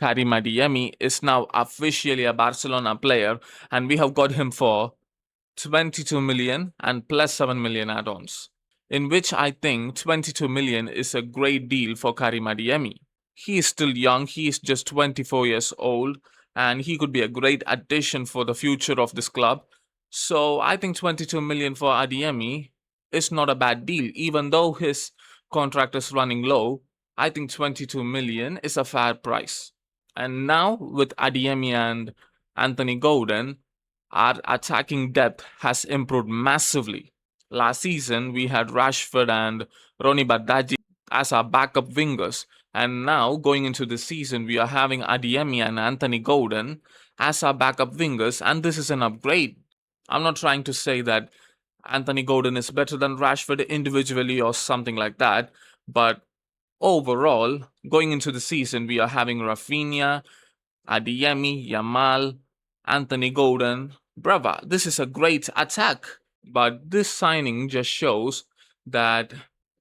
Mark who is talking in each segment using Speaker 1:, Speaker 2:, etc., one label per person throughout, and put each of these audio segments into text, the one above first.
Speaker 1: Karim Adeyemi is now officially a Barcelona player, and we have got him for 22 million and plus 7 million add-ons, in which I think 22 million is a great deal for Karim Adeyemi. He is still young, he is just 24 years old, and he could be a great addition for the future of this club. So I think 22 million for Adeyemi is not a bad deal, even though his contract is running low. I think 22 million is a fair price. And now with Adeyemi and Anthony Gordon, our attacking depth has improved massively. Last season, we had Rashford and Ronny Badaji as our backup wingers, and now going into this season, we are having Adeyemi and Anthony Gordon as our backup wingers, and this is an upgrade. I'm not trying to say that Anthony Gordon is better than Rashford individually or something like that, but overall, going into the season, we are having Rafinha, Adeyemi, Yamal, Anthony Gordon. Brava, this is a great attack. But this signing just shows that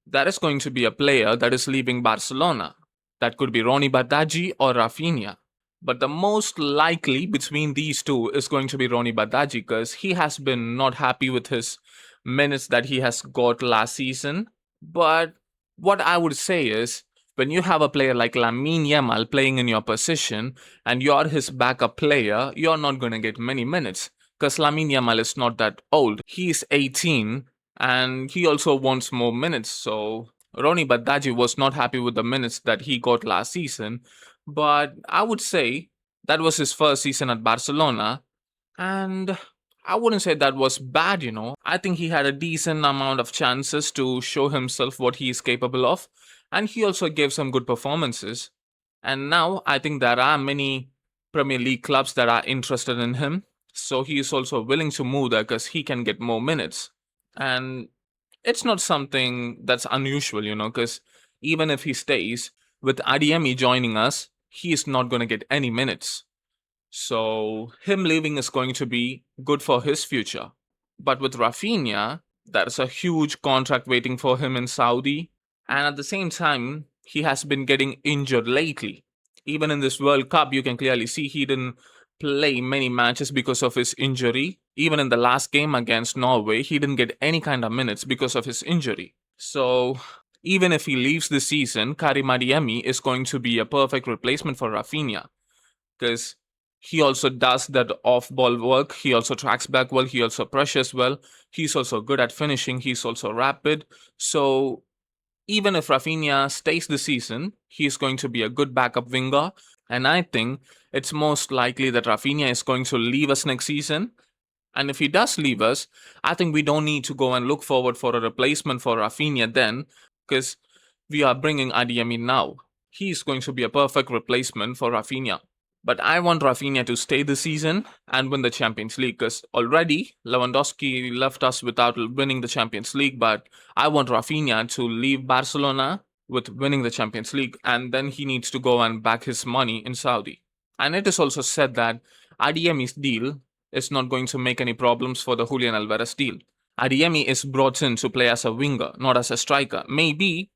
Speaker 1: there is going to be a player that is leaving Barcelona. That could be Ronny Badaji or Rafinha. But the most likely between these two is going to be Ronny Badaji because he has been not happy with his minutes that he has got last season. But what I would say is, when you have a player like Lamine Yamal playing in your position and you're his backup player, you're not going to get many minutes because Lamine Yamal is not that old. He's 18 and he also wants more minutes. So Ronny Badaji was not happy with the minutes that he got last season. But I would say that was his first season at Barcelona. And I wouldn't say that was bad. I think he had a decent amount of chances to show himself what he is capable of. And he also gave some good performances. And now I think there are many Premier League clubs that are interested in him. So he is also willing to move there because he can get more minutes. And it's not something that's unusual, because even if he stays, with Adeyemi joining us, he is not going to get any minutes. So him leaving is going to be good for his future. But with Rafinha, there's a huge contract waiting for him in Saudi. And at the same time, he has been getting injured lately. Even in this World Cup, you can clearly see he didn't play many matches because of his injury. Even in the last game against Norway, he didn't get any kind of minutes because of his injury. So even if he leaves this season, Karim Adeyemi is going to be a perfect replacement for Rafinha because he also does that off-ball work. He also tracks back well. He also pressures well. He's also good at finishing. He's also rapid. So even if Rafinha stays this season, he's going to be a good backup winger. And I think it's most likely that Rafinha is going to leave us next season. And if he does leave us, I think we don't need to go and look forward for a replacement for Rafinha then, because we are bringing Adeyemi now. He's going to be a perfect replacement for Rafinha. But I want Rafinha to stay this season and win the Champions League because already Lewandowski left us without winning the Champions League. But I want Rafinha to leave Barcelona with winning the Champions League, and then he needs to go and back his money in Saudi. And it is also said that Adeyemi's deal is not going to make any problems for the Julian Alvarez deal. Adeyemi is brought in to play as a winger, not as a striker. Maybe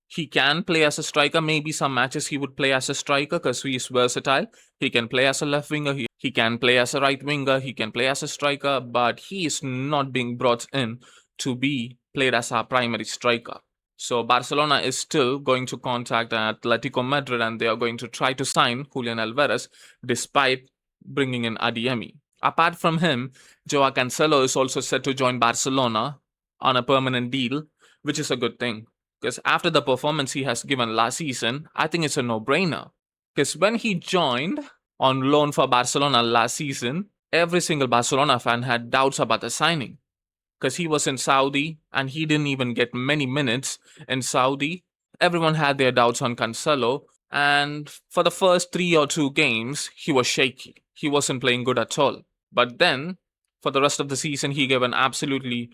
Speaker 1: he can play as a striker. Maybe some matches he would play as a striker because he is versatile. He can play as a left winger. He can play as a right winger. He can play as a striker. But he is not being brought in to be played as our primary striker. So Barcelona is still going to contact Atletico Madrid and they are going to try to sign Julian Alvarez despite bringing in Adeyemi. Apart from him, Joao Cancelo is also set to join Barcelona on a permanent deal, which is a good thing. Because after the performance he has given last season, I think it's a no-brainer. Because when he joined on loan for Barcelona last season, every single Barcelona fan had doubts about the signing. Because he was in Saudi and he didn't even get many minutes in Saudi. Everyone had their doubts on Cancelo. And for the first 3 or 2 games, he was shaky. He wasn't playing good at all. But then, for the rest of the season, he gave an absolutely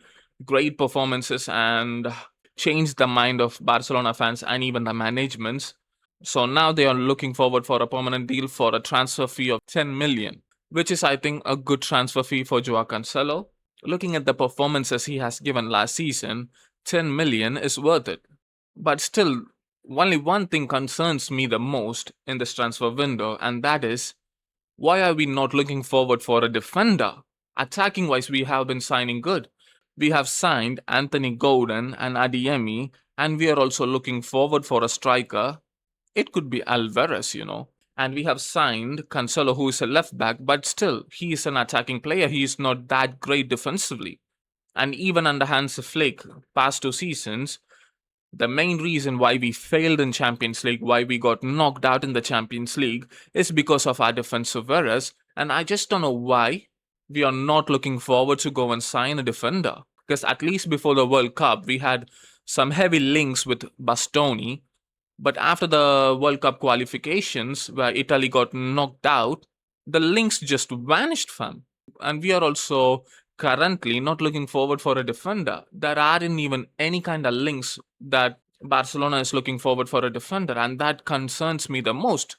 Speaker 1: great performances and changed the mind of Barcelona fans and even the managements. So now they are looking forward for a permanent deal for a transfer fee of 10 million, which is, I think, a good transfer fee for Joao Cancelo. Looking at the performances he has given last season, 10 million is worth it. But still, only one thing concerns me the most in this transfer window, and that is, why are we not looking forward for a defender? Attacking wise, we have been signing good. We have signed Anthony Gordon and Adeyemi, and we are also looking forward for a striker. It could be Alvarez. And we have signed Cancelo, who is a left back, but still, he is an attacking player. He is not that great defensively. And even under Hansi Flick, past 2 seasons, the main reason why we failed in Champions League, why we got knocked out in the Champions League, is because of our defensive errors. And I just don't know why we are not looking forward to go and sign a defender. Because at least before the World Cup, we had some heavy links with Bastoni. But after the World Cup qualifications, where Italy got knocked out, the links just vanished, fam. And we are also currently not looking forward for a defender. There aren't even any kind of links that Barcelona is looking forward for a defender, and that concerns me the most.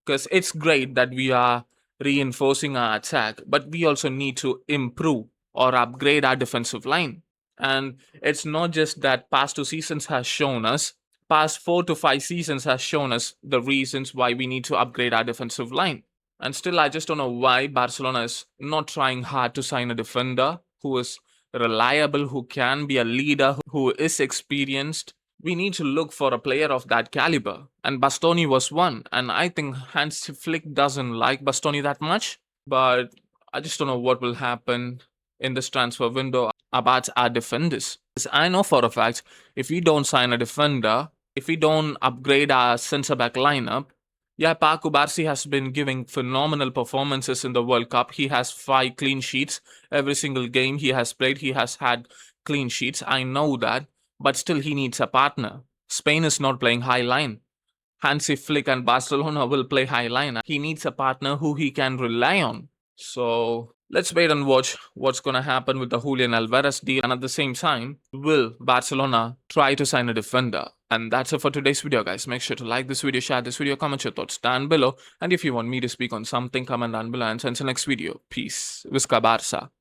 Speaker 1: Because it's great that we are reinforcing our attack, but we also need to improve or upgrade our defensive line. And it's not just that past 2 seasons has shown us, past 4 to 5 seasons has shown us the reasons why we need to upgrade our defensive line. And still, I just don't know why Barcelona is not trying hard to sign a defender who is reliable, who can be a leader, who is experienced. We need to look for a player of that caliber. And Bastoni was one. And I think Hans Flick doesn't like Bastoni that much. But I just don't know what will happen in this transfer window about our defenders. I know for a fact, if we don't sign a defender, if we don't upgrade our centre back lineup, yeah, Paco Barsi has been giving phenomenal performances in the World Cup. He has 5 clean sheets. Every single game he has played, he has had clean sheets. I know that. But still, he needs a partner. Spain is not playing high line. Hansi Flick and Barcelona will play high line. He needs a partner who he can rely on. So let's wait and watch what's going to happen with the Julian Alvarez deal. And at the same time, will Barcelona try to sign a defender? And that's it for today's video, guys. Make sure to like this video, share this video, comment your thoughts down below. And if you want me to speak on something, comment down below. And until next video, peace. Visca Barca.